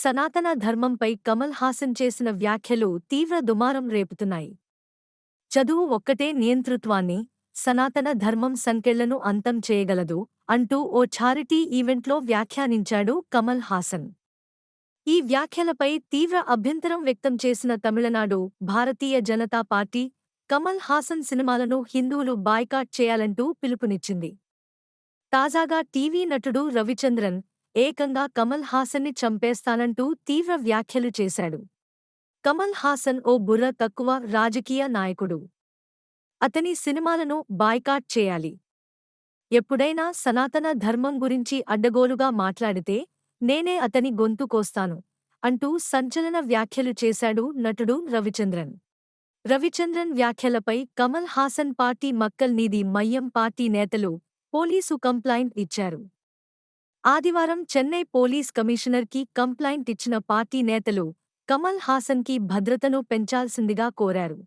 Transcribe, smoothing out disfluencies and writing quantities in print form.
సనాతన ధర్మంపై కమల్ హాసన్ చేసిన వ్యాఖ్యలు తీవ్ర దుమారం రేపుతున్నాయి. చదువు ఒక్కటే నియంతృత్వాన్ని, సనాతన ధర్మం సంకెళ్లను అంతం చేయగలదు అంటూ ఓ ఛారిటీ ఈవెంట్లో వ్యాఖ్యానించాడు కమల్ హాసన్. ఈ వ్యాఖ్యలపై తీవ్ర అభ్యంతరం వ్యక్తం చేసిన తమిళనాడు భారతీయ జనతా పార్టీ కమల్ హాసన్ సినిమాలను హిందువులు బాయ్కాట్ చేయాలంటూ పిలుపునిచ్చింది. తాజాగా టీవీ నటుడు రవిచంద్రన్ ఏకంగా కమల్ హాసన్ని చంపేస్తానంటూ తీవ్ర వ్యాఖ్యలు చేశాడు. కమల్ హాసన్ ఓ బుర్ర తక్కువ రాజకీయ నాయకుడు. అతని సినిమాలను బాయ్కాట్ చేయాలి. ఎప్పుడైనా సనాతన ధర్మం గురించి అడ్డగోలుగా మాట్లాడితే నేనే అతని గొంతు కోస్తాను అంటూ సంచలన వ్యాఖ్యలు చేశాడు నటుడు రవిచంద్రన్. రవిచంద్రన్ వ్యాఖ్యలపై కమల్ హాసన్ పార్టీ మక్కల్ నీది మయ్యం పార్టీ నేతలు పోలీసు కంప్లైంట్ ఇచ్చారు. ఆదివారం చెన్నై పోలీస్ కమిషనర్కి కంప్లైంట్ ఇచ్చిన పార్టీ నేతలు కమల్ హాసన్కి భద్రతను పెంచాల్సిందిగా కోరారు.